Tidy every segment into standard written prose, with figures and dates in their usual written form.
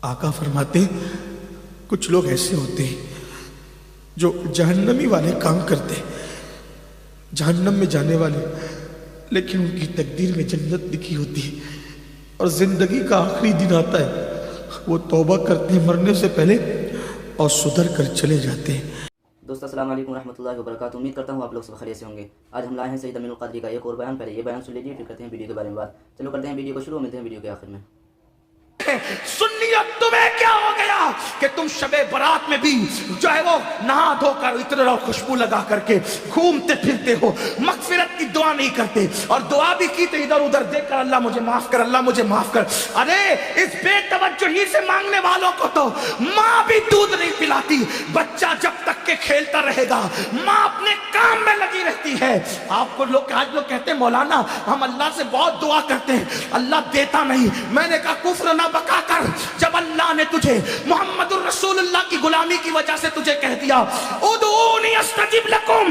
आका फरमाते कुछ लोग ऐसे होते हैं जो जहन्नमी वाले काम करते हैं, जहन्नम में जाने वाले, लेकिन उनकी तकदीर में जन्नत लिखी होती है और जिंदगी का आखिरी दिन आता है, वो तौबा करते हैं मरने से पहले और सुधर कर चले जाते हैं। दोस्तों अस्सलाम वालेकुम रहमतुल्लाहि व बरकातहू। उम्मीद करता हूँ आप लोग सब खैरियत से होंगे। आज हम लाए हैं सैयद अमीनुल क़ादरी का एक और बयान। पहले ये बयान सुन लीजिए, फिर करते हैं वीडियो के बारे में बात। चलो करते हैं वीडियो को शुरू, मिलते हैं वीडियो के आखिर में। सुन्नियत तुम्हें क्या हो गया कि तुम शबे बारात में भी जो है वो नहा धोकर इत्र और खुशबू लगा करके घूमते फिरते हो, मगफिरत की दुआ नहीं करते, और दुआ भी की तो इधर उधर देखकर अल्लाह मुझे माफ कर, अल्लाह मुझे माफ कर। अरे इस बेतवज्जोही से मांगने वालों को तो माँ भी दूध नहीं पिलाती। बच्चा जब तक के खेलता रहेगा, माँ अपने काम में लगी रहती है। आपको लोग आज लोग कहते हैं मौलाना हम अल्लाह से बहुत दुआ करते हैं, अल्लाह देता नहीं। मैंने कहा कुफ्र ना बका कर, जब अल्लाह ने तुझे मोहम्मदुर रसूलुल्लाह की गुलामी की वजह से तुझे कह दिया उदूनी अस्तजिब लकुम,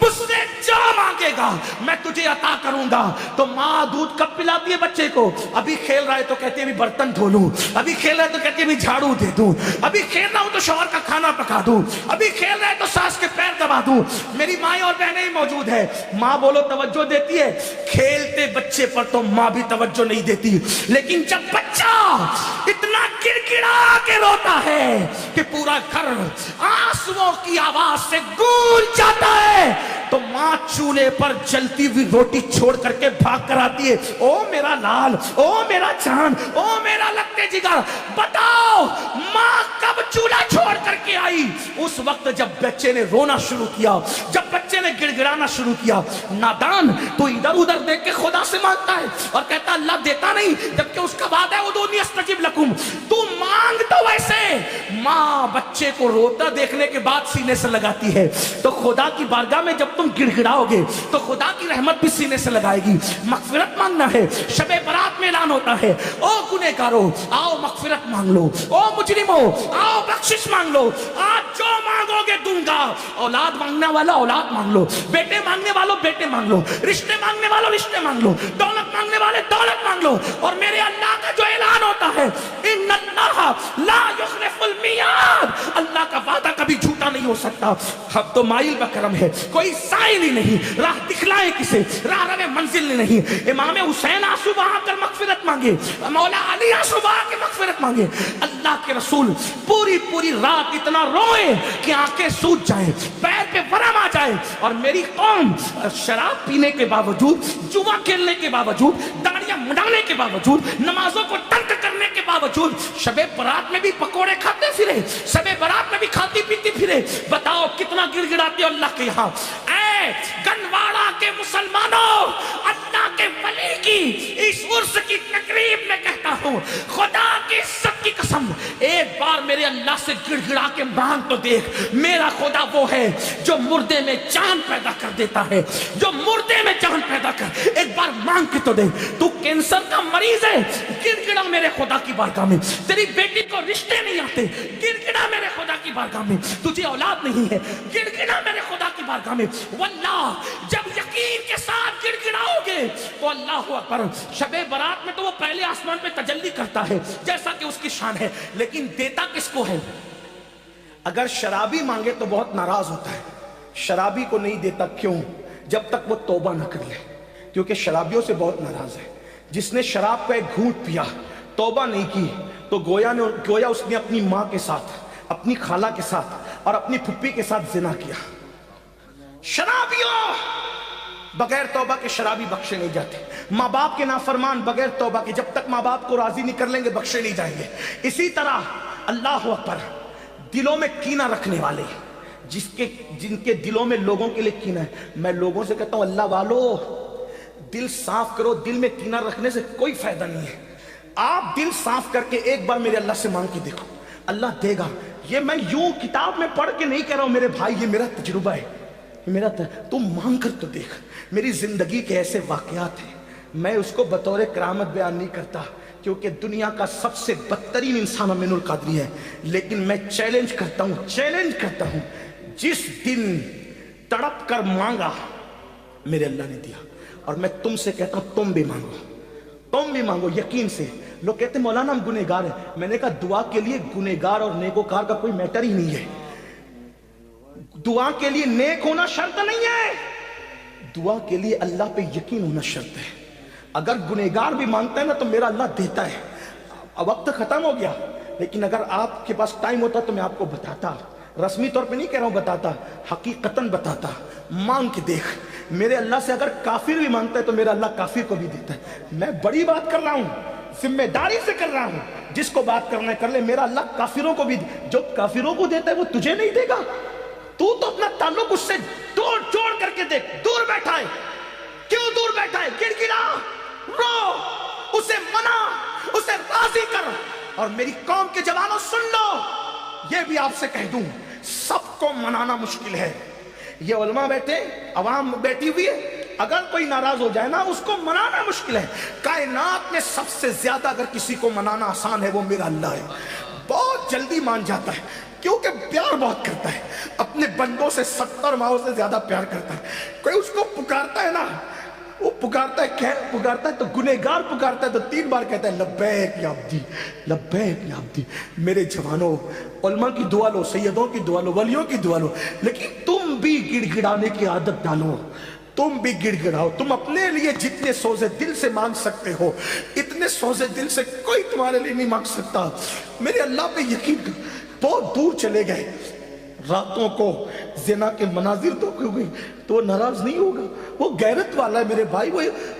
मुझसे जो मांगेगा मैं तुझे अता करूंगा, तो माँ दूध कब पिलाती है बच्चे को? अभी खेल रहा है तो कहती है अभी बर्तन धो लूं, अभी खेल रहा है तो कहती है अभी झाड़ू दे दूं, अभी खेल रहा हूं तो शौहर का खाना पका दूं, अभी खेल रहा है तो सास के पैर दबा दूं। मेरी माँ और बहनें ही मौजूद है, माँ बोलो तवज्जो देती है, खेलते बच्चे पर तो माँ भी तवज्जो नहीं देती। लेकिन जब बच्चा इतना गिड़गिड़ा के रोता है कि पूरा घर आंसुओं की आवाज से गूंज जाता है, तो माँ चूल्हे पर जलती हुई रोटी छोड़ करके भाग कर आती है, ओ मेरा लाल, ओ मेरा चांद, ओ मेरा लगते जिगर। बताओ माँ कब चूल्हा छोड़ करके आई? उस वक्त जब बच्चे ने रोना शुरू किया, जब बच्चे ने गिड़गिड़ाना शुरू किया। नादान तो इधर उधर देख के खुदा से मांगता है और कहता अल्लाह देता नहीं, जबकि उसका वादा है उदूनी अस्तजिब लकुम। तू मांग तो वैसे। माँ बच्चे को रोता देखने के बाद सीने से लगाती है, तो खुदा की बारगाह में जब तुम गिड़गिड़ाओगे तो खुदा की रहमत भी सीने से लगाएगी। मगफिरत मांगना है, शबे बारात में ऐलान होता है, ओ गुनहगारो आओ मगफिरत मांग लो, ओ मुजरिमो आओ बख्शिश मांग लो, आज जो मांगोगे दूंगा। औलाद मांगने वाला औलाद मांग लो, बेटे मांगने वालों बेटे मांग लो, रिश्ते मांगने वालों रिश्ते मांग लो, दौलत मांगने वाले दौलत मांग लो। और मेरे अल्लाह का जो ऐलान होता है इन्नल्लाह ला युखलिफुल मियाद, अल्लाह का वादा कभी झूठा नहीं हो सकता। अब तो माइल बकरम है, कोई साइल ही नहीं, राह दिखलाए किसे, राह रवे मंजिल नहीं। इमाम हुसैन आंसू बहाकर मगफिरत मांगे, मौला अली आंसू बहा के मगफिरत मांगे। अल्लाह के रसूल पूरी पूरी रात इतना रोए कि आंखें सूज जाए, पैर पे वरम आ जाए। और मेरी कौम शराब पीने के बावजूद, जुआ खेलने के बावजूद, दाढ़ियां मुड़ाने के बावजूद, नमाजों को तर्क करने के बावजूद शबे बारात में भी पकोड़े खाते फिरे, शबे बारात में भी खाती पीती फिरे। बताओ कितना गिड़गिड़ाते हो अल्लाह के यहाँ। गनवाड़ा के मुसलमानों, अल्लाह के वली की इस उर्स की तकरीब में कहता हूँ, खुदा की इज्जत की कसम, एक बार मेरे अल्लाह से गिड़गिड़ा के मांग तो देख। मेरा खुदा वो है जो मुर्दे में जान पैदा कर देता है, जो मुर्दे में जान पैदा कर। एक बार मांग के तो देख। तू कैंसर का मरीज है, गिड़गिड़ा मेरे खुदा की बारगाह में। तेरी बेटी को रिश्ते नहीं आते, गिड़गिड़ा मेरे खुदा की बारगाह में। तुझे औलाद नहीं है, गिड़गिड़ा मेरे खुदा की बारगाह में। वल्लाह जब यकीन के साथ गिड़गिड़ाओगे तो अल्लाह अकबर। शबे बारात में तो वो पहले आसमान पे तजल्ली करता है जैसा कि उसकी शान है, लेकिन देता किसको है? अगर शराबी मांगे तो बहुत नाराज होता है, शराबी को नहीं देता। क्यों? जब तक वो तौबा ना कर ले, क्योंकि शराबियों से बहुत नाराज है। जिसने शराब का एक घूंट पिया, तौबा नहीं की, तो गोया उसने अपनी माँ के साथ, अपनी खाला के साथ और अपनी फुप्पी के साथ जिना किया। शराबियों, बगैर तौबा के शराबी बख्शे नहीं जाते। माँ बाप के नाफरमान बगैर तौबा के जब तक माँ बाप को राजी नहीं कर लेंगे बख्शे नहीं जाएंगे। इसी तरह अल्लाह अकबर, दिलों में कीना रखने वाले, जिनके दिलों में लोगों के लिए कीना है, मैं लोगों से कहता हूं अल्लाह वालो दिल साफ करो। दिल में कीना रखने से कोई फायदा नहीं है। आप दिल साफ करके एक बार मेरे अल्लाह से मांग के देखो, अल्लाह देगा। ये मैं यूं किताब में पढ़ के नहीं कह रहा हूं मेरे भाई, ये मेरा तजुर्बा है, मेरा तुम मांग कर तो देख। मेरी जिंदगी के ऐसे वाकयात हैं, मैं उसको बतौर करामत बयान नहीं करता, क्योंकि दुनिया का सबसे बदतरीन इंसान अमीनुल क़ादरी है। लेकिन मैं चैलेंज करता हूं, जिस दिन तड़प कर मांगा मेरे अल्लाह ने दिया। और मैं तुमसे कहता हूं तुम भी मांगो, यकीन से। लोग कहते मौलाना हम गुनहगार हैं। मैंने कहा दुआ के लिए गुनहगार और नेकोकार का कोई मैटर ही नहीं है। दुआ के लिए नेक होना शर्त नहीं है, दुआ के लिए अल्लाह पे यकीन होना शर्त है। अगर गुनहगार भी मांगता है ना तो मेरा अल्लाह देता है। अब वक्त खत्म हो गया, लेकिन अगर आपके पास टाइम होता तो मैं आपको बताता, रस्मी तौर पे नहीं कह रहा हूं बताता, हकीकतन बताता। मांग के देख, मेरे अल्लाह से अगर काफिर भी मांगता है तो मेरा अल्लाह काफिर को भी देता है। मैं बड़ी बात कर रहा हूं, जिम्मेदारी से कर रहा हूं, जिसको बात करना है कर ले। मेरा अल्लाह काफिरों को भी, जो काफिरों को देता है वो तुझे नहीं देगा। तू तो अपना ताल्लुक उससे तोड़ जोड़ करके देख। दूर बैठा है, क्यों दूर बैठा है? गिड़गिड़ा, रो, उसे मना, उसे राजी कर। और मेरी कौम के जवानों सुन लो, ये भी आपसे कह दूं, सबको मनाना मुश्किल है। ये उलमा बैठे, अवाम बैठी हुई है, अगर कोई नाराज हो जाए ना उसको मनाना मुश्किल है। कायनात में सबसे ज्यादा अगर किसी को मनाना आसान है वो मेरा अल्लाह है। बहुत जल्दी मान जाता है, क्योंकि प्यार बहुत करता है। अपने बंदों से 70 माओ से ज्यादा प्यार करता है। कोई उसको पुकारता है ना, वो पुकारता है, क्या पुकारता है? तो गुनहगार पुकारता है तो 3 बार कहता है लब्बैक या अब्दी, लब्बैक या अब्दी। मेरे जवानों, उलमा की दुआ लो, सैयदों की दुआ लो, वलियों की दुआ लो, लेकिन तुम भी गिड़गिड़ाने की आदत डालो। तुम भी गिड़गिड़ाओ। तुम अपने लिए जितने सोजे दिल से मांग सकते हो, इतने सोजे दिल से कोई तुम्हारे लिए नहीं मांग सकता। मेरे अल्लाह पे यकीन कर। बहुत दूर चले गए, रातों को ज़िना के मनाजिर तो हो गई, तो वो नाराज नहीं होगा। वो गैरत वाला है मेरे भाई।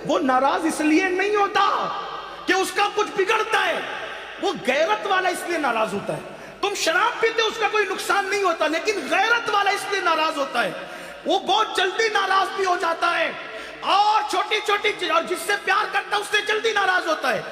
वो नाराज इसलिए नहीं होता कि उसका कुछ बिगड़ता है, वो गैरत वाला इसलिए नाराज होता है। तुम शराब पीते उसका कोई नुकसान नहीं होता, लेकिन गैरत वाला इसलिए नाराज होता है। वो बहुत जल्दी नाराज भी हो जाता है, और छोटी छोटी चीज, और जिससे प्यार करता है उससे जल्दी नाराज होता है,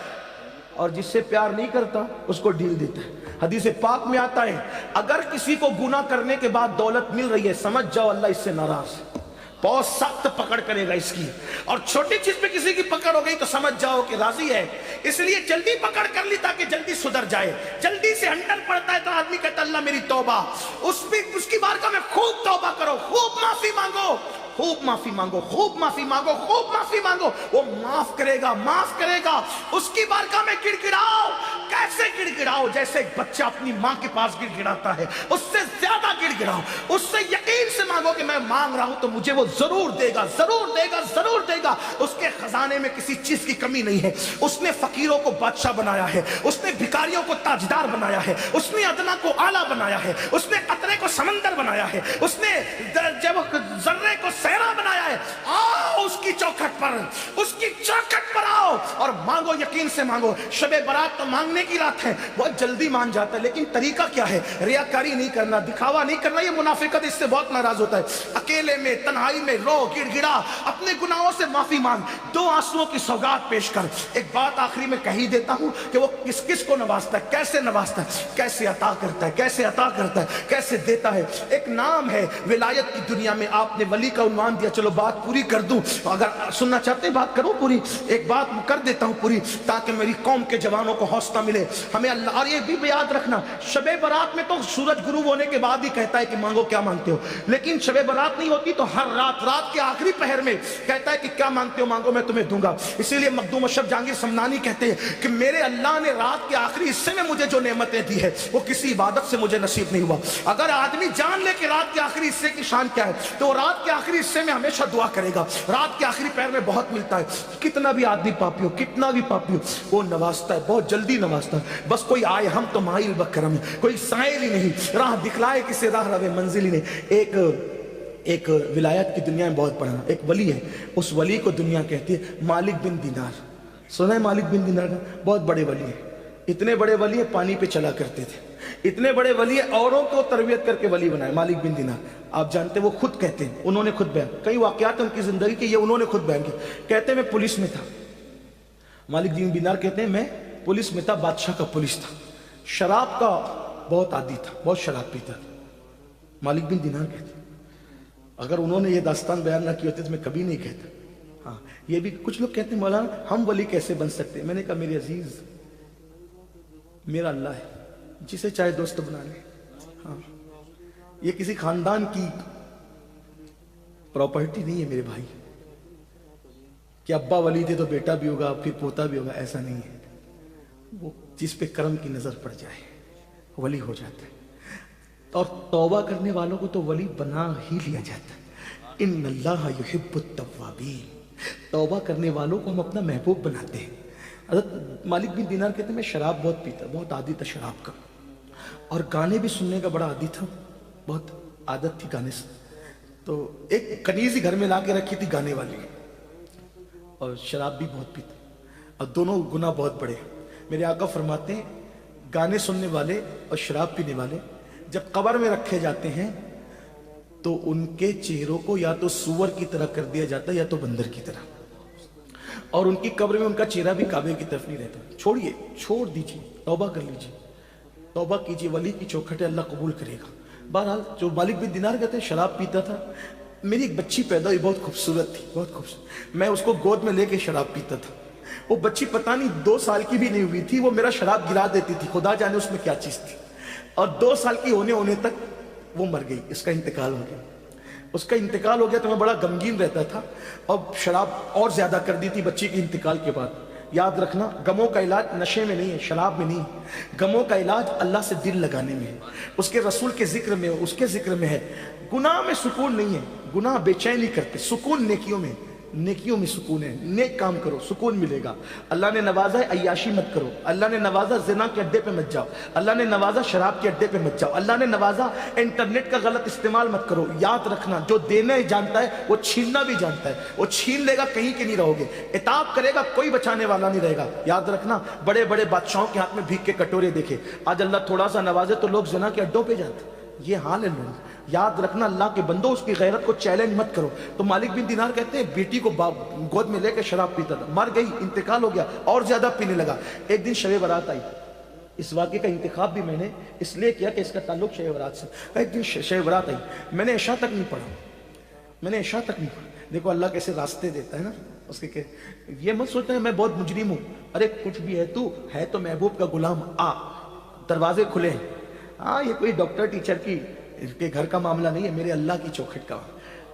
और जिससे प्यार नहीं करता उसको ढील देता है। हदीस पाक में आता है, अगर किसी को गुनाह करने के बाद दौलत मिल रही है, समझ जाओ अल्लाह इससे नाराज है, बहुत सख्त पकड़ करेगा इसकी। और छोटी चीज पे किसी की पकड़ हो गई तो समझ जाओ कि राजी है, इसलिए जल्दी पकड़ कर ली ताकि जल्दी सुधर जाए। जल्दी से हंडल पड़ता है तो आदमी कहता अल्लाह मेरी तौबा। उसकी बारगाह में खूब तौबा करो, खूब माफी मांगो, खूब माफी मांगो, खूब माफी मांगो, खूब माफी मांगो, वो माफ करेगा, माफ करेगा। उसकी बारगाह में गिड़गिड़ाओ। कैसे गिड़गिड़ाओ? जैसे एक बच्चा अपनी माँ के पास गिड़गिड़ाता है, उससे ज्यादा गिड़गिड़ाओ। उससे यकीन से मांगो कि मैं मांग रहा हूं तो मुझे वो जरूर देगा, जरूर देगा, जरूर देगा। उसके खजाने में किसी चीज की कमी नहीं है। उसने फकीरों को बादशाह बनाया है, उसने भिखारियों को ताजदार बनाया है, उसने अदना को आला बनाया है, उसने कतरे को समंदर बनाया है, उसने जर्रे को सहरा बनाया है। आओ उसकी चौखट पर, उसकी चौखट पर आओ और मांगो, यकीन से मांगो। शबे बारात तो मांगने की रात है, बहुत जल्दी मान जाता है, लेकिन तरीका क्या है? रियाकारी नहीं करना, दिखावा नहीं करना, ये मुनाफिकत, इससे बहुत नाराज होता है। अकेले में, तन्हाई में रो, गिड़गिड़ा, अपने गुनाहों से माफी मांग, 2 आंसुओं की सौगात पेश कर। एक बात आखिरी में कह ही देता हूं कि वो किस किस को नवाजता है, कैसे नवाजता है, कैसे अता करता है, कैसे अता करता है, कैसे देता है। एक नाम है विलायत की दुनिया में, आपने वली का उन्वान दिया, चलो बात पूरी कर दूं। अगर सुनना चाहते हैं बात करो पूरी, एक बात कर देता हूं पूरी, ताकि मेरी कौम के जवानों को हौसला मिले। हमें अल्लाह, और ये भी याद रखना, शबे बारात में तो सूरज गुरूब होने के बाद ही कहता है कि मांगो क्या मांगते हो, लेकिन शबे बारात नहीं होती तो हर रात के आखिरी पहर में कहता है कि क्या मांगते हो मांगो, मैं तुम्हें दूंगा। इसीलिए मखदूम अशरफ जहांगीर समनानी कहते हैं कि मेरे अल्लाह ने रात के आखिरी हिस्से में मुझे जो नेमतें दी है वो किसी इबादत से मुझे नसीब नहीं हुआ। अगर आदमी जान ले कि रात के आखिरी हिस्से की शान क्या है, तो रात के आखिरी हिस्से में हमेशा दुआ करेगा। रात के आखिरी पैर में बहुत मिलता है। कितना भी आदमी पापी हो, कितना भी पापी हो, वो नवाजता है, बहुत जल्दी नवाजता है। बस कोई आए, हम तो माइल बकरम, कोई साइल ही नहीं, राह दिखलाए किसे राह रवे मंजिल ही नहीं। एक विलायत की दुनिया में बहुत पढ़ा, एक वली है, उस वली को दुनिया कहती है मालिक बिन दिनार। सुना है मालिक बिन दिनार का? बहुत बड़े वली है, इतने बड़े वली है पानी पे चला करते थे, इतने बड़े वली है, औरों को तरबियत करके वली बनाए। मालिक बिन दिनार आप जानते हैं, वो खुद कहते हैं, उन्होंने खुद बयान, कई वाकयात उनकी जिंदगी के, ये उन्होंने खुद बयान किए। कहते हैं मैं पुलिस में था, मालिक बिन दिनार कहते हैं मैं पुलिस में था, बादशाह का पुलिस था, शराब का बहुत आदी था, बहुत शराब पीता था। मालिक बिन दिनार कहते हैं, अगर उन्होंने ये दास्तान बयान ना की होती तो मैं कभी नहीं कहता। हाँ, ये भी कुछ लोग कहते हैं मौलाना हम वली कैसे बन सकते हैं। मैंने कहा मेरे अजीज, मेरा अल्लाह है, जिसे चाहे दोस्त बना ले। हाँ, ये किसी खानदान की प्रॉपर्टी नहीं है मेरे भाई, कि अब्बा वली थे तो बेटा भी होगा, फिर पोता भी होगा, ऐसा नहीं है। वो जिस पे कर्म की नजर पड़ जाए वली हो जाता है, और तौबा करने वालों को तो वली बना ही लिया जाता है। इन्नल्लाह युहिब्बुत तव्वाबीन, तौबा करने वालों को हम अपना महबूब बनाते हैं। हज़रत मालिक बिन दीनार कहते हैं मैं शराब बहुत पीता, बहुत आदी था शराब का, और गाने भी सुनने का बड़ा आदी था, बहुत आदत थी गाने से। तो एक कनीज़ ही घर में ला के रखी थी गाने वाली, और शराब भी बहुत पीता, और दोनों गुनाह बहुत बड़े। मेरे आका फरमाते हैं गाने सुनने वाले और शराब पीने वाले जब कब्र में रखे जाते हैं तो उनके चेहरों को या तो सूअर की तरह कर दिया जाता है या तो बंदर की तरह, और उनकी कब्र में उनका चेहरा भी काबे की तरफ नहीं रहता। छोड़िए, छोड़ दीजिए, तौबा कर लीजिए, तौबा कीजिए, वली की चौखट है, अल्लाह कबूल करेगा। बहरहाल जो मालिक बिन दिनार कहते हैं शराब पीता था, मेरी एक बच्ची पैदा हुई, बहुत खूबसूरत थी, बहुत खूबसूरत। मैं उसको गोद में लेके शराब पीता था। वो बच्ची पता नहीं 2 साल की भी नहीं हुई थी, वो मेरा शराब गिरा देती थी, खुदा जाने उसमें क्या चीज थी। और 2 साल की होने तक वो मर गई, इसका इंतकाल हो गया। उसका इंतकाल हो गया तो मैं बड़ा गमगीन रहता था, और शराब और ज्यादा कर दी थी बच्ची के इंतकाल के बाद। याद रखना, गमों का इलाज नशे में नहीं है, शराब में नहीं है। गमों का इलाज अल्लाह से दिल लगाने में है, उसके रसूल के जिक्र में, उसके जिक्र में है। गुनाह में सुकून नहीं है, गुनाह बेचैनी करते, सुकून नेकियों में, नेकियों में सुकून है। नेक काम करो, सुकून मिलेगा। अल्लाह ने नवाजा है, अय्याशी मत करो। अल्लाह ने नवाजा जिना के अड्डे पे मत जाओ। अल्लाह ने नवाजा शराब के अड्डे पे मत जाओ। अल्लाह ने नवाजा इंटरनेट का गलत इस्तेमाल मत करो। याद रखना, जो देना जानता है वो छीनना भी जानता है। वो छीन लेगा, कहीं के नहीं रहोगे। इताब करेगा, कोई बचाने वाला नहीं रहेगा। याद रखना, बड़े बड़े बादशाहों के हाथ में भीख के कटोरे देखे, आज अल्लाह थोड़ा सा नवाजे तो लोग जिना के अड्डों पे जाते। ये हाल है लोग। याद रखना, अल्लाह के बंदो, उसकी गैरत को चैलेंज मत करो। तो मालिक बिन दिनार कहते हैं बेटी को गोद में लेकर शराब पीता था, मर गई, इंतकाल हो गया, और ज्यादा पीने लगा। एक दिन शब बारात आई। इस वाक़े का इंतखाब भी मैंने इसलिए किया कि इसका ताल्लुक शब बारात से। एक दिन शब बारात आई, मैंने इशा तक नहीं पढ़ा, मैंने इशा तक नहीं पढ़ा। देखो अल्लाह कैसे रास्ते देता है ना उसके। ये मत सोचते हैं मैं बहुत मुजरिम हूं, अरे कुछ भी है, तू है तो महबूब का गुलाम। आ, दरवाजे खुले हैं। हाँ, ये कोई डॉक्टर टीचर की के घर का मामला नहीं है, मेरे अल्लाह की चौखट का।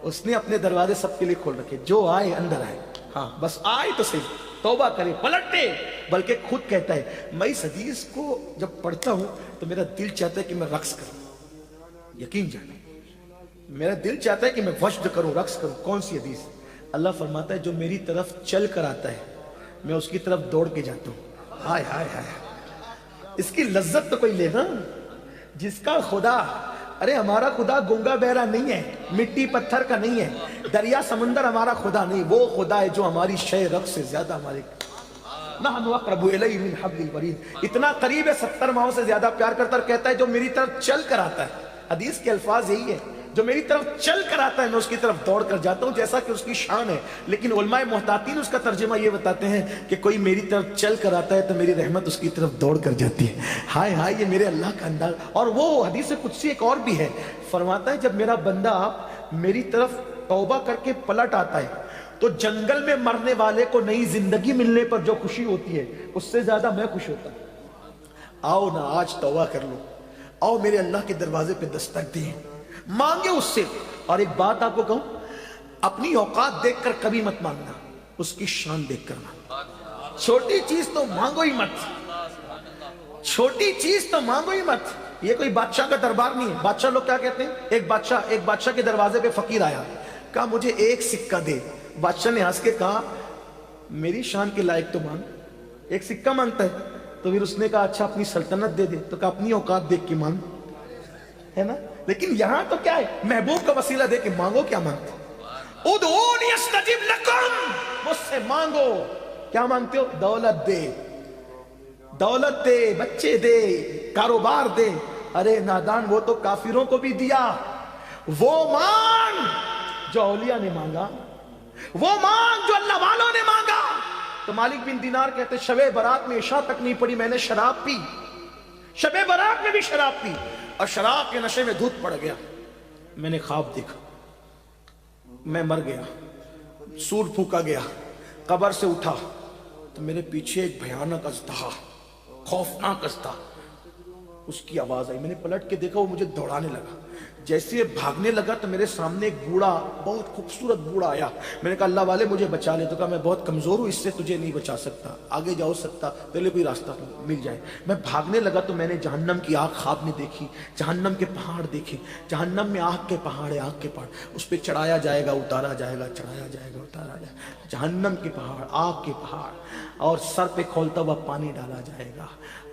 उसने अपने दरवाजे सबके लिए खोल रखे, जो आए अंदर आए। हाँ, बस आए तो सही, तौबा करे, पलटे। बल्कि खुद कहता है, मैं इस हदीस को जब पढ़ता हूं तो मेरा दिल चाहता है कि मैं रक्स करूं। यकीन जाने, मेरा दिल चाहता है कि मैं वज्द करूं, रक्स करूं। कौन सी हदीस? अल्लाह फरमाता है जो मेरी तरफ चल कर आता है मैं उसकी तरफ दौड़ के जाता हूं। हाय हाय हाय, इसकी लज्जत तो कोई लेना। जिसका खुदा, अरे हमारा खुदा गूंगा बहरा नहीं है, मिट्टी पत्थर का नहीं है, दरिया समंदर हमारा खुदा नहीं। वो खुदा है जो हमारी शय रब से ज्यादा हमारे इतना करीब है, 70 माहों से ज्यादा प्यार करता है। कहता है जो मेरी तरफ चल कर आता है, हदीस के अल्फाज यही है, जो मेरी तरफ चल कर आता है मैं उसकी तरफ दौड़ कर जाता हूं, जैसा कि उसकी शान है। लेकिन उलमाए मुहतातीन उसका तर्जुमा ये बताते हैं कि कोई मेरी तरफ चल कर आता है तो मेरी रहमत उसकी तरफ दौड़ कर जाती है। हाय हाय, ये मेरे अल्लाह का अंदाज। और वो हदीस कुदसी एक और भी है, फरमाता है जब मेरा बंदा मेरी तरफ तौबा करके पलट आता है तो जंगल में मरने वाले को नई जिंदगी मिलने पर जो खुशी होती है उससे ज्यादा मैं खुश होता हूं। आओ ना, आज तौबा कर लो, आओ मेरे अल्लाह के दरवाजे पे दस्तक दें, मांगे उससे। और एक बात आपको कहूं, अपनी औकात देखकर कभी मत मांगना, उसकी शान देखकर मांगना। छोटी चीज तो मांगो ही मत, छोटी चीज तो मांगो ही मत। ये कोई बादशाह का दरबार नहीं है। बादशाह लोग क्या कहते हैं, एक बादशाह के दरवाजे पे फकीर आया, कहा मुझे एक सिक्का दे। बादशाह ने हंस के कहा मेरी शान के लायक तो मांग। एक सिक्का मांगता है, तो फिर उसने कहा अच्छा अपनी सल्तनत दे दे, तो कहा अपनी औकात देख के मांग, है ना। लेकिन यहां तो क्या है, महबूब का वसीला दे के मांगो। क्या मांगते? उदऊनी अस्तजिब लकुम, मुझसे मांगो। क्या मांगते हो? दौलत दे, दौलत दे, बच्चे दे, कारोबार दे। अरे नादान, वो तो काफिरों को भी दिया। वो मांग जो औलिया ने मांगा, वो मांग जो अल्लाह वालों ने मांगा। तो मालिक बिन दिनार कहते शबे बारात में इशा तक नहीं पड़ी, मैंने शराब पी, शबे बारात में भी शराब पी, और शराब के नशे में धूत पड़ गया। मैंने ख्वाब देखा, मैं मर गया, सूर फूका गया, कब्र से उठा तो मेरे पीछे एक भयानक अजदहा, खौफनाक अजदहा, اس کی آواز آئی, میں نے پلٹ کے دیکھا, وہ مجھے دوڑانے لگا. جیسے یہ بھاگنے لگا تو میرے سامنے ایک بوڑھا, بہت خوبصورت بوڑھا آیا. میں نے کہا اللہ والے مجھے بچا لے. تو کہا میں بہت کمزور ہوں, اس سے تجھے نہیں بچا سکتا, آگے جاؤ سکتا پہلے کوئی راستہ مل جائے. میں بھاگنے لگا تو میں نے جہنم کی آگ خواب میں دیکھی, جہنم کے پہاڑ دیکھے. جہنم میں آگ کے پہاڑ ہے, آگ کے پہاڑ, اس پہ چڑھایا جائے گا, اتارا جائے گا, چڑھایا جائے گا, اتارا جائے گا. جہنم کے پہاڑ, آگ کے پہاڑ, اور سر پہ کھولتا ہوا پانی ڈالا جائے گا.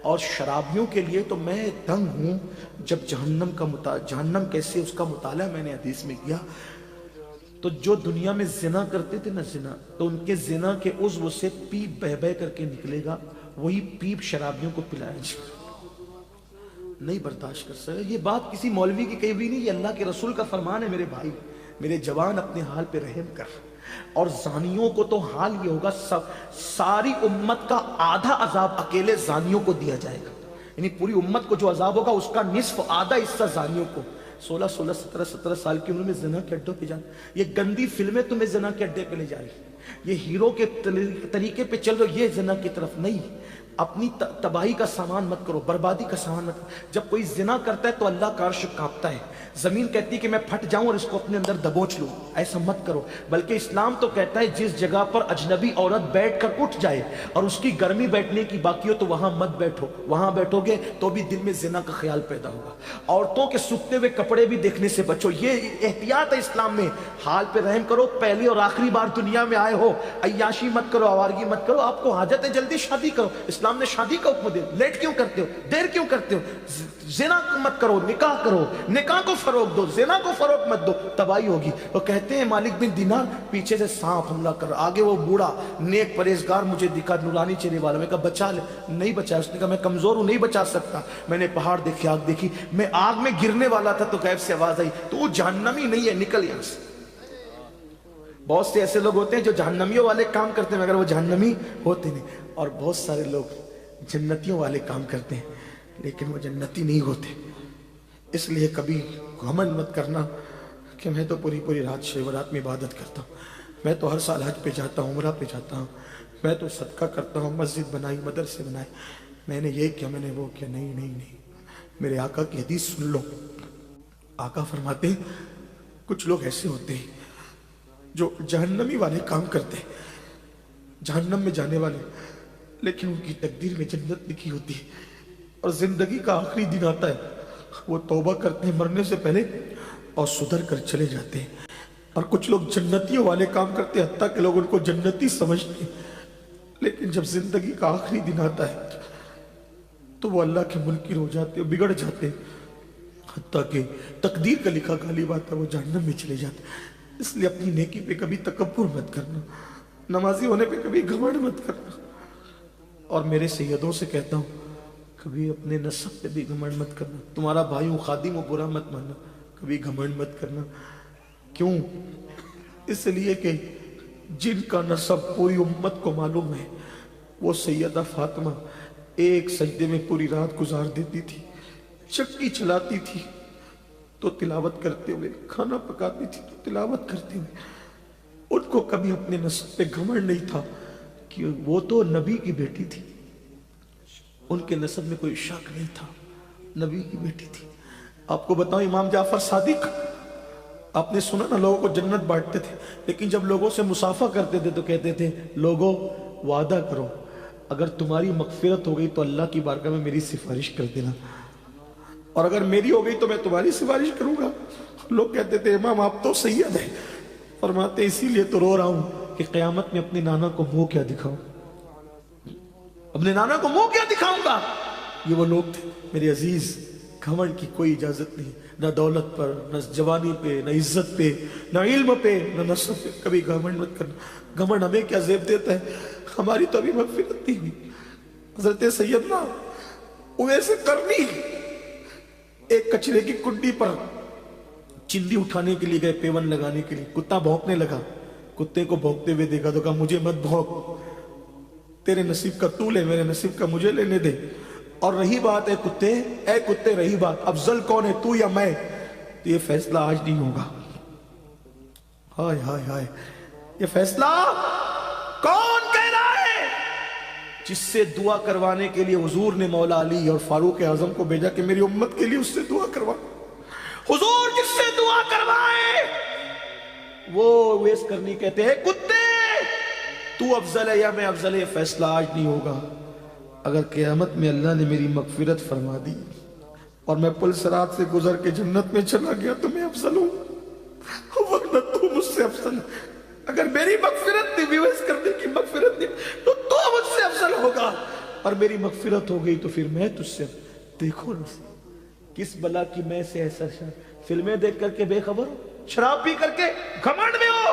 اور شرابیوں کے لیے تو میں دنگ ہوں. جب جہنم کیسے اس کا مطالعہ میں نے حدیث میں کیا, تو جو دنیا میں زنا کرتے تھے نا, زنا, تو ان کے زنا کے عضو سے پیپ بہ بہ کر کے نکلے گا, وہی پیپ شرابیوں کو پلایا جائے گا. نہیں برداشت کر سکے. یہ بات کسی مولوی کی کہی ہوئی نہیں, یہ اللہ کے رسول کا فرمان ہے. میرے بھائی, میرے جوان, اپنے حال پہ رحم کر. اور زانیوں کو تو حال یہ ہوگا, ساری امت کا آدھا عذاب اکیلے زانیوں کو دیا جائے گا. یعنی پوری امت کو جو عذاب ہوگا اس کا نصف, آدھا حصہ زانیوں کو. 16 17 سال کی عمر میں زنا کے اڈوں پہ جانا. یہ گندی فلمیں تمہیں زنا کے اڈے پہ لے جا رہی, یہ ہیرو کے طریقے پہ چل رہے, یہ زنا کی طرف نہیں. اپنی تباہی کا سامان مت کرو, بربادی کا سامان مت کرو. جب کوئی زنا کرتا ہے تو اللہ کا عرش کانپتا ہے, زمین کہتی ہے کہ میں پھٹ جاؤں اور اس کو اپنے اندر دبوچ لوں. ایسا مت کرو. بلکہ اسلام تو کہتا ہے جس جگہ پر اجنبی عورت بیٹھ کر اٹھ جائے اور اس کی گرمی بیٹھنے کی باقی ہو تو وہاں مت بیٹھو. وہاں بیٹھو گے تو بھی دل میں زنا کا خیال پیدا ہوگا. عورتوں کے سوکھتے ہوئے کپڑے بھی دیکھنے سے بچو, یہ احتیاط ہے اسلام میں. حال پہ رحم کرو. پہلی اور آخری بار دنیا میں آئے ہو, عیاشی مت کرو, آوارگی مت کرو. آپ کو حاجت ہے جلدی شادی کرو. اسلام نے شادی کا حکم دیا. لیٹ کیوں کرتے ہو, دیر کیوں کرتے ہو؟ زنا مت کرو, نکاح کرو. نکاح کو فروغ دو, زنا کو فروغ مت دو, تباہی ہوگی. تو کہتے ہیں مالک بن دینار, پیچھے سے سانپ حملہ کر, آگے وہ بوڑھا نیک پرہیزگار مجھے دکھا, نورانی چہرے والا. میں کہا بچا لے. نہیں بچا. اس نے کہا میں کمزور ہوں, نہیں بچا سکتا. میں نے پہاڑ دیکھے, آگ دیکھی, میں آگ میں گرنے والا تھا تو غیب سے آواز آئی, تو جہنمی نہیں ہے, نکل یہاں سے. بہت سے ایسے لوگ ہوتے ہیں جو جہنمیوں والے کام کرتے ہیں مگر وہ جہنمی ہوتے نہیں. اور بہت سارے لوگ جنتیوں والے کام کرتے ہیں لیکن وہ جنتی نہیں ہوتے. اس لیے کبھی گھمنڈ مت کرنا کہ میں تو پوری رات شب رات میں عبادت کرتا ہوں, میں تو ہر سال حج پہ جاتا ہوں, عمرہ پہ جاتا ہوں, میں تو صدقہ کرتا ہوں, مسجد بنائی, مدرسے بنائے, میں نے یہ کیا, میں نے وہ کیا. نہیں نہیں نہیں, میرے آقا کی حدیث سن لو. آقا فرماتے ہیں کچھ لوگ ایسے ہوتے ہیں جو جہنمی والے کام کرتے ہیں, جہنم میں جانے والے, لیکن ان کی تقدیر میں جنت لکھی ہوتی ہے. اور زندگی کا آخری دن آتا ہے, وہ توبہ کرتے ہیں مرنے سے پہلے اور سدھر کر چلے جاتے ہیں. اور کچھ لوگ جنتیوں والے کام کرتے ہیں, حتیٰ کہ لوگ ان کو جنتی سمجھتے ہیں, لیکن جب زندگی کا آخری دن آتا ہے تو وہ اللہ کے منکر ہو جاتے ہیں, بگڑ جاتے ہیں, حتیٰ کہ تقدیر کا لکھا غالب آتا ہے, وہ جہنم میں چلے جاتے ہیں. اس لیے اپنی نیکی پہ کبھی تکبر مت کرنا, نمازی ہونے پہ کبھی گھمنڈ مت کرنا. اور میرے سیدوں سے کہتا ہوں کبھی اپنے نسب پہ بھی گھمنڈ مت کرنا. تمہارا بھائی ہوں, خادم ہوں, برا مت ماننا, کبھی گھمنڈ مت کرنا. کیوں؟ اس لیے کہ جن کا نسب پوری امت کو معلوم ہے, وہ سیدہ فاطمہ ایک سجدے میں پوری رات گزار دیتی تھی, چکی چلاتی تھی تو تلاوت کرتے ہوئے, کھانا پکاتی تھی تو تلاوت کرتے ہوئے. ان کو کبھی اپنے نسب پہ گھمنڈ نہیں تھا کہ وہ تو نبی کی بیٹی تھی. ان کے نسب میں کوئی شک نہیں تھا, نبی کی بیٹی تھی. آپ کو بتاؤں, امام جعفر صادق, آپ نے سنا نا, لوگوں کو جنت بانٹتے تھے, لیکن جب لوگوں سے مصافحہ کرتے تھے تو کہتے تھے لوگوں وعدہ کرو اگر تمہاری مغفرت ہو گئی تو اللہ کی بارگاہ میں میری سفارش کر دینا, اور اگر میری ہو گئی تو میں تمہاری سفارش کروں گا. لوگ کہتے تھے امام آپ تو سید ہیں. فرماتے اسی لیے تو رو رہا ہوں کہ قیامت میں اپنے نانا کو منہ کیا دکھاؤں, اپنے نانا کو منہ کیا دکھاؤں گا. یہ وہ لوگ تھے میرے عزیز. گھمنڈ کی کوئی اجازت نہیں, نہ دولت پر, نہ جوانی پہ, نہ عزت پہ, نہ علم پہ, نہ نسب پہ. کبھی گھمنڈ مت کرنا. گھمنڈ ہمیں کیا زیب دیتا ہے, ہماری تو ابھی مغفرت نہیں ہوئی. حضرت سیدنا اویس قرنی ایک کچرے کی کنڈی پر چندی اٹھانے کے لیے گئے, پیون لگانے کے لیے. کتا بھونکنے لگا, کتے کو بھونکتے ہوئے دیکھا تو کہا مجھے مت بھونک, تیرے نصیب کا تو لے, میرے نصیب کا مجھے لینے دے. اور رہی بات اے کتے رہی بات, افضل کون ہے, تو یا میں؟ تو یہ فیصلہ آج نہیں ہوگا. ہائے ہائے ہائے, یہ فیصلہ کون کہہ رہا ہے؟ जिससे दुआ करवाने के लिए हुजूर ने मौला अली और फारूक आजम को भेजा कि मेरी उम्मत के लिए उससे दुआ करवा। हुजूर जिससे दुआ करवाए वो वेस करनी कहते हैं कुत्ते तू अफजल है या मैं अफजल है, फैसला आज नहीं होगा। अगर क़यामत में अल्लाह ने मेरी मगफिरत फरमा दी और मैं पुल सिरात से गुजर के जन्नत में चला गया तो मैं अफजल हूं, वरना तू मुझसे अफजल है। अगर मेरी मगफिरत नहीं, विवेश करने की मगफिरत नहीं, तो तू मुझसे अफजल होगा, और मेरी मगफिरत हो गई तो फिर मैं तुझसे। देखो ना किस बला की मैं से ऐसा फिल्में देख करके बेखबर, शराब पी करके घमंड में हो,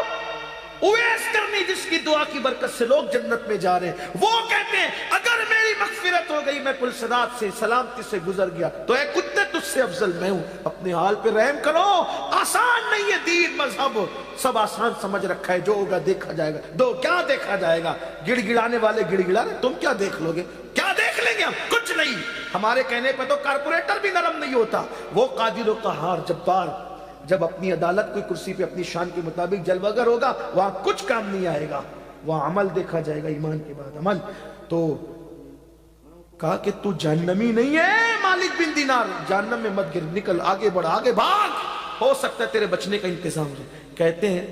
उवैस करनी जिसकी दुआ की बरकत से लोग जन्नत में जा रहे हैं, वो कहते हैं अगर मेरी मगफिरत हो गई, मैं पुलसदात से सलामती से गुजर गया, तो ऐ कुत्ते तुझसे अफजल मैं हूं। अपने हाल पे रहम करो, आसान नहीं है दीन मजहब, सब आसान समझ रखा है, जो होगा देखा जाएगा। दो क्या देखा जाएगा, गिड़गिड़ाने वाले गिड़गिड़ा रहे, तुम क्या देख लोगे, क्या देख लेंगे हम, कुछ नहीं। हमारे कहने पे तो कारपोरेटर भी नरम नहीं होता। वो कादिर कहार जब्बार जब अपनी अदालत की कुर्सी पे अपनी शान के मुताबिक जलवागर होगा, वहां कुछ काम नहीं आएगा, वहां अमल देखा जाएगा, ईमान के बाद अमल। तो कहा कि तू जहन्नमी नहीं है मालिक बिन दिनार, जहन्नम में मत गिर, निकल, आगे बढ़, आगे भाग, हो सकता है तेरे बचने का इंतजाम हो। कहते हैं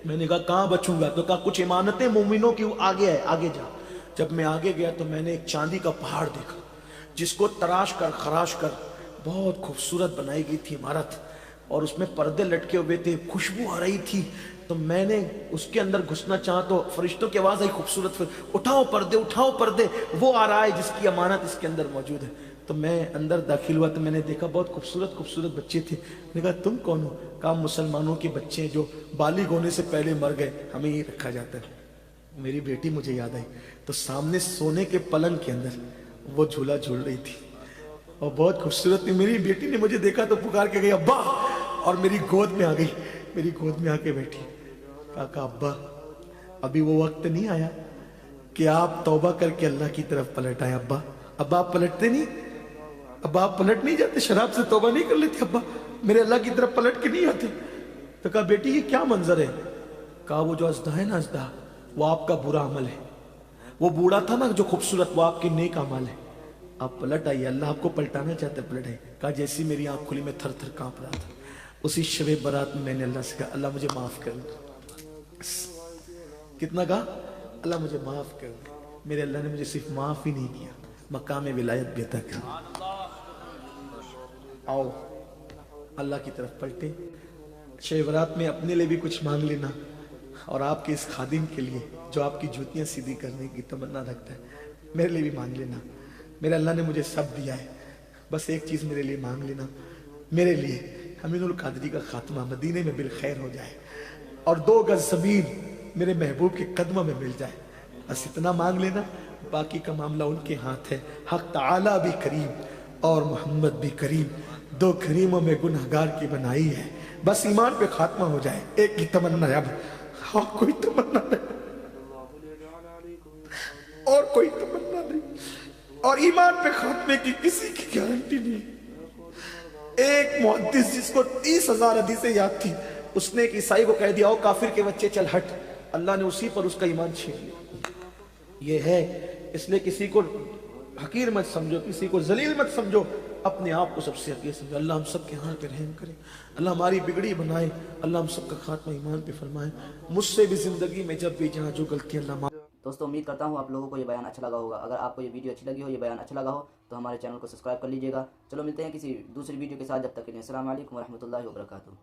मैंने कहा कहां बचूंगा, तो कहा कुछ इमानतें मोमिनों की आगे है, आगे जा। जब मैं आगे गया तो मैंने एक चांदी का पहाड़ देखा जिसको तराश कर खराश कर बहुत खूबसूरत बनाई गई थी इमारत, और उसमें पर्दे लटके हुए थे, खुशबू आ रही थी। तो मैंने उसके अंदर घुसना चाहा तो फरिश्तों की आवाज आई खूबसूरत, फिर उठाओ पर्दे, उठाओ पर्दे, वो आ रहा है जिसकी अमानत इसके अंदर मौजूद है। तो मैं अंदर दाखिल हुआ तो मैंने देखा बहुत खूबसूरत खूबसूरत बच्चे थे। मैंने कहा तुम कौन हो? कहा मुसलमानों के बच्चे जो बालिग होने से पहले मर गए, हमें ये रखा जाता है। मेरी बेटी मुझे याद आई, तो सामने सोने के पलंग के अंदर वो झूला झूल रही थी और बहुत खूबसूरत थी। मेरी बेटी ने मुझे देखा तो पुकार के गई अब्बा, और मेरी गोद में आ गई, मेरी गोद में आके बैठी। कहा अब्बा अभी वो वक्त नहीं आया कि आप तौबा करके अल्लाह की तरफ पलट आए। अब्बा अब्बा आप पलटते नहीं, अब्बा आप पलट नहीं जाते, शराब से तौबा नहीं कर लेते अब्बा, मेरे अल्लाह की तरफ पलट के नहीं आते। तो कहा बेटी ये क्या मंजर है? कहा वो जो अजदा है ना, अजदा वो आपका बुरा अमल है, वो बूढ़ा था ना जो खूबसूरत, वो आपके नेक अमल है, आप पलट आइए, अल्लाह आपको पलटाना चाहते, पलट आइए। कहा जैसी मेरी आंख खुली मैं थर थर कांप रहा था। उसी शबे बारात में मैंने अल्लाह से कहा अल्लाह मुझे माफ कर दे। कितना कहा अल्लाह मुझे माफ कर दे। मेरे अल्लाह ने मुझे सिर्फ माफ ही नहीं किया, मकाम विलायत भी अता कर। आओ अल्लाह की तरफ पलटे। शबे बारात में अपने लिए भी कुछ मांग लेना, और आपके इस खादिम के लिए जो आपकी जूतियां सीधी करने की तमन्ना रखता है, मेरे लिए भी मांग लेना। मेरे अल्लाह ने मुझे सब दिया है, बस एक चीज मेरे लिए मांग लेना, मेरे लिए अमीनुल कादरी का खात्मा मदीने में बिल खैर हो जाए और 2 गज जमीन मेरे महबूब के कदमों में मिल जाए, बस इतना मांग लेना, बाकी का मामला उनके हाथ है। हक ताला भी करीम और मोहम्मद भी करीम, 2 करीमों में गुनहगार की बनाई है, बस ईमान पे खात्मा हो जाए, एक ही तमन्ना है अब, और कोई तमन्ना नहीं, और कोई तमन्ना नहीं, और ईमान पे खात्मे की किसी की गारंटी नहीं। एक मुहद्दिस जिसको 30,000 हदीसें याद थी, उसने एक ईसाई को कह दिया ओ काफिर के बच्चे चल हट, अल्लाह ने उसी पर उसका ईमान छीन लिया। ये है, इसलिए किसी को हकीर मत समझो, किसी को जलील मत समझो, अपने आप को सबसे हकीर समझो। अल्लाह हम सब के हाल पे रहम करे, अल्लाह हमारी बिगड़ी बनाए, अल्लाह हम सब का खात्मा ईमान पे फरमाए। मुझसे भी जिंदगी में जब भी जहाँ जो गलती अल्लाह। दोस्तों उम्मीद करता हूँ आप लोगों को ये बयान अच्छा लगा होगा। अगर आपको ये वीडियो अच्छी लगी हो, ये बयान अच्छा लगा हो, तो हमारे चैनल को सब्सक्राइब कर लीजिएगा। चलो मिलते हैं किसी दूसरी वीडियो के साथ, जब तक के लिए अस्सलाम वालेकुम रहमतुल्लाहि व बरकातुहू।